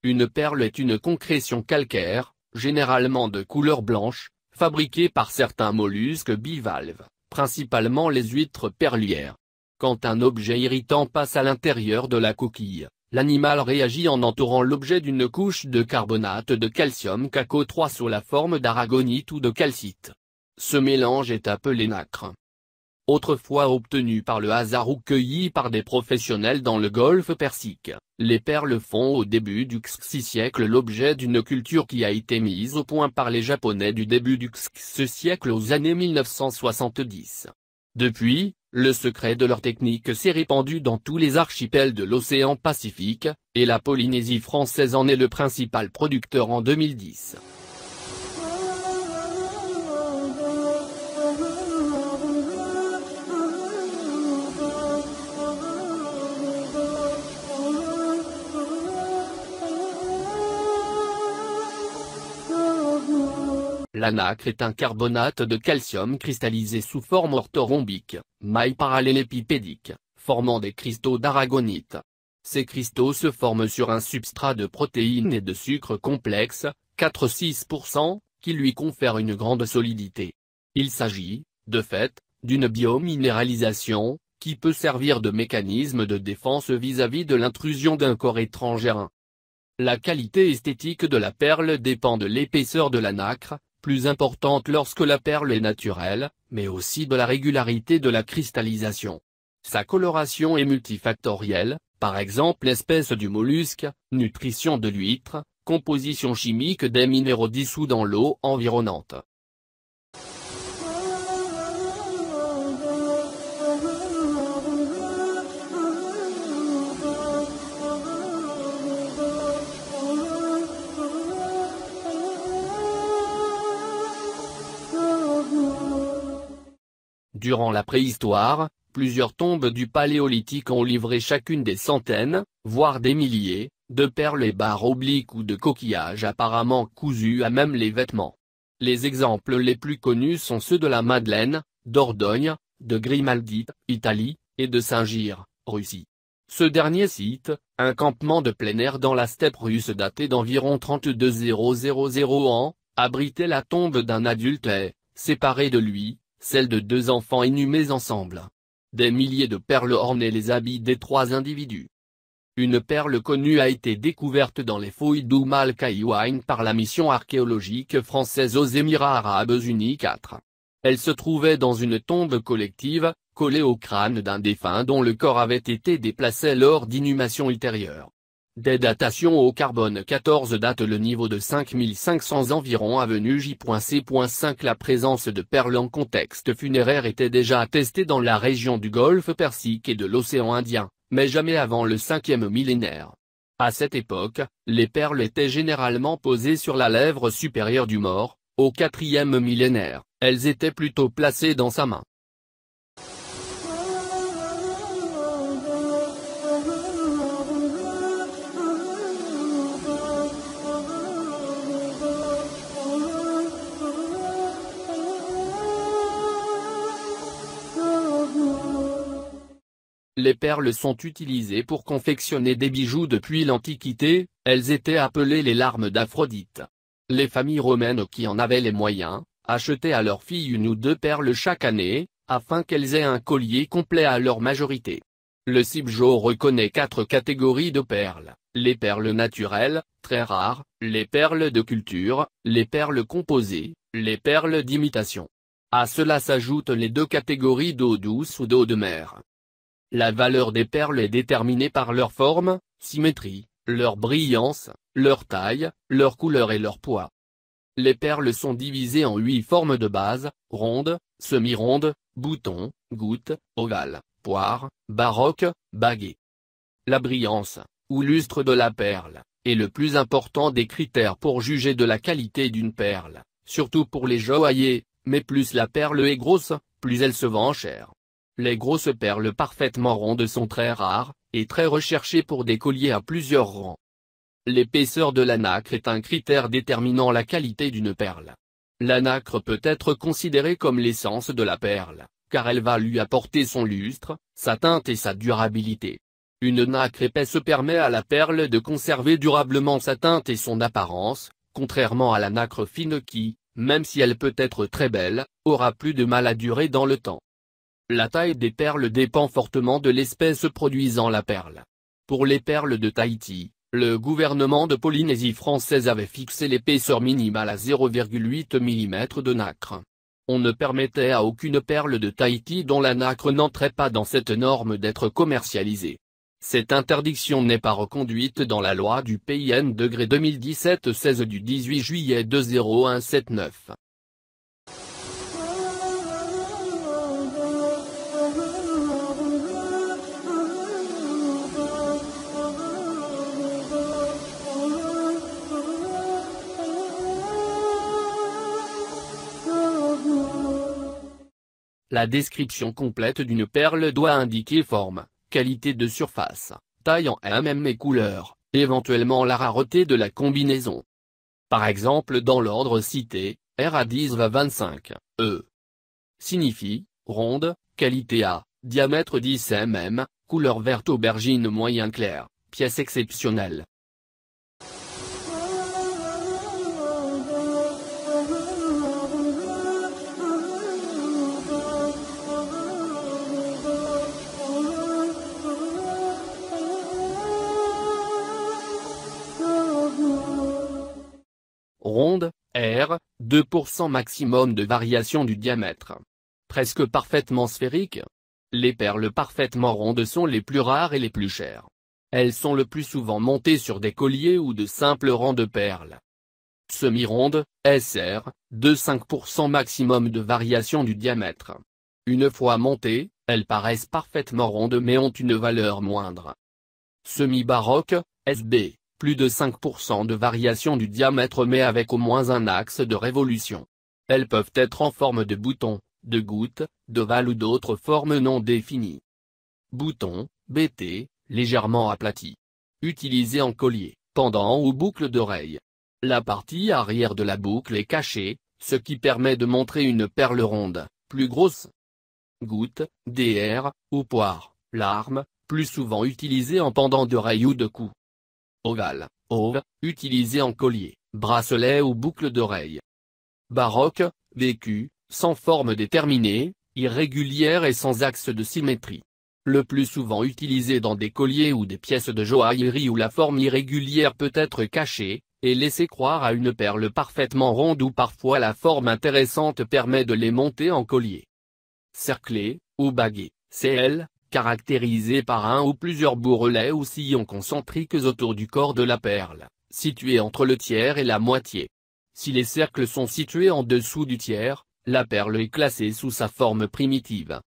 Une perle est une concrétion calcaire, généralement de couleur blanche, fabriquée par certains mollusques bivalves, principalement les huîtres perlières. Quand un objet irritant passe à l'intérieur de la coquille, l'animal réagit en entourant l'objet d'une couche de carbonate de calcium CaCO3 sous la forme d'aragonite ou de calcite. Ce mélange est appelé nacre. Autrefois obtenu par le hasard ou cueilli par des professionnels dans le golfe Persique, les perles font au début du XXe siècle l'objet d'une culture qui a été mise au point par les Japonais du début du XXe siècle aux années 1970. Depuis, le secret de leur technique s'est répandu dans tous les archipels de l'océan Pacifique, et la Polynésie française en est le principal producteur en 2010. La nacre est un carbonate de calcium cristallisé sous forme orthorhombique, maille parallélépipédique, formant des cristaux d'aragonite. Ces cristaux se forment sur un substrat de protéines et de sucre complexe, 4-6%, qui lui confère une grande solidité. Il s'agit, de fait, d'une biominéralisation, qui peut servir de mécanisme de défense vis-à-vis de l'intrusion d'un corps étranger. La qualité esthétique de la perle dépend de l'épaisseur de la nacre, plus importante lorsque la perle est naturelle, mais aussi de la régularité de la cristallisation. Sa coloration est multifactorielle, par exemple l'espèce du mollusque, nutrition de l'huître, composition chimique des minéraux dissous dans l'eau environnante. Durant la préhistoire, plusieurs tombes du Paléolithique ont livré chacune des centaines, voire des milliers, de perles et barres obliques ou de coquillages apparemment cousus à même les vêtements. Les exemples les plus connus sont ceux de la Madeleine, Dordogne, de Grimaldi, Italie, et de Saint-Gyr, Russie. Ce dernier site, un campement de plein air dans la steppe russe daté d'environ 32 000 ans, abritait la tombe d'un adulte et, séparé de lui, celle de deux enfants inhumés ensemble. Des milliers de perles ornaient les habits des trois individus. Une perle connue a été découverte dans les fouilles d'Umm al-Qayouayn par la mission archéologique française aux Émirats arabes unis 4. Elle se trouvait dans une tombe collective, collée au crâne d'un défunt dont le corps avait été déplacé lors d'inhumations ultérieures. Des datations au carbone 14 datent le niveau de 5500 environ avenue J.C.5. La présence de perles en contexte funéraire était déjà attestée dans la région du golfe Persique et de l'océan Indien, mais jamais avant le 5e millénaire. À cette époque, les perles étaient généralement posées sur la lèvre supérieure du mort. Au 4e millénaire, elles étaient plutôt placées dans sa main. Les perles sont utilisées pour confectionner des bijoux depuis l'Antiquité, elles étaient appelées les larmes d'Aphrodite. Les familles romaines qui en avaient les moyens, achetaient à leurs filles une ou deux perles chaque année, afin qu'elles aient un collier complet à leur majorité. Le CIBJO reconnaît 4 catégories de perles: les perles naturelles, très rares, les perles de culture, les perles composées, les perles d'imitation. À cela s'ajoutent les 2 catégories d'eau douce ou d'eau de mer. La valeur des perles est déterminée par leur forme, symétrie, leur brillance, leur taille, leur couleur et leur poids. Les perles sont divisées en 8 formes de base: ronde, semi-ronde, bouton, goutte, ovale, poire, baroque, baguette. La brillance, ou lustre de la perle, est le plus important des critères pour juger de la qualité d'une perle, surtout pour les joailliers, mais plus la perle est grosse, plus elle se vend cher. Les grosses perles parfaitement rondes sont très rares, et très recherchées pour des colliers à plusieurs rangs. L'épaisseur de la nacre est un critère déterminant la qualité d'une perle. La nacre peut être considérée comme l'essence de la perle, car elle va lui apporter son lustre, sa teinte et sa durabilité. Une nacre épaisse permet à la perle de conserver durablement sa teinte et son apparence, contrairement à la nacre fine qui, même si elle peut être très belle, aura plus de mal à durer dans le temps. La taille des perles dépend fortement de l'espèce produisant la perle. Pour les perles de Tahiti, le gouvernement de Polynésie française avait fixé l'épaisseur minimale à 0,8 mm de nacre. On ne permettait à aucune perle de Tahiti dont la nacre n'entrait pas dans cette norme d'être commercialisée. Cette interdiction n'est pas reconduite dans la loi du pays N-2017-16 du 18 juillet 2079. La description complète d'une perle doit indiquer forme, qualité de surface, taille en mm et couleur, éventuellement la rareté de la combinaison. Par exemple dans l'ordre cité, R à 10-25, E. Signifie, ronde, qualité A, diamètre 10 mm, couleur verte aubergine moyen clair, pièce exceptionnelle. Ronde, R, 2% maximum de variation du diamètre. Presque parfaitement sphérique. Les perles parfaitement rondes sont les plus rares et les plus chères. Elles sont le plus souvent montées sur des colliers ou de simples rangs de perles. Semi-ronde, SR, 2-5% maximum de variation du diamètre. Une fois montées, elles paraissent parfaitement rondes mais ont une valeur moindre. Semi-baroque, SB. Plus de 5% de variation du diamètre mais avec au moins un axe de révolution. Elles peuvent être en forme de bouton, de goutte, d'ovale ou d'autres formes non définies. Bouton, BT, légèrement aplati. Utilisé en collier, pendant ou boucle d'oreille. La partie arrière de la boucle est cachée, ce qui permet de montrer une perle ronde, plus grosse. Goutte, DR, ou poire, larme, plus souvent utilisée en pendant d'oreille ou de cou. Ovale, ove, utilisé en collier, bracelet ou boucle d'oreille. Baroque, vécu, sans forme déterminée, irrégulière et sans axe de symétrie. Le plus souvent utilisé dans des colliers ou des pièces de joaillerie où la forme irrégulière peut être cachée, et laisser croire à une perle parfaitement ronde ou parfois la forme intéressante permet de les monter en collier. Cerclé, ou bagué, CL. Caractérisé par un ou plusieurs bourrelets ou sillons concentriques autour du corps de la perle, situés entre le tiers et la moitié. Si les cercles sont situés en dessous du tiers, la perle est classée sous sa forme primitive.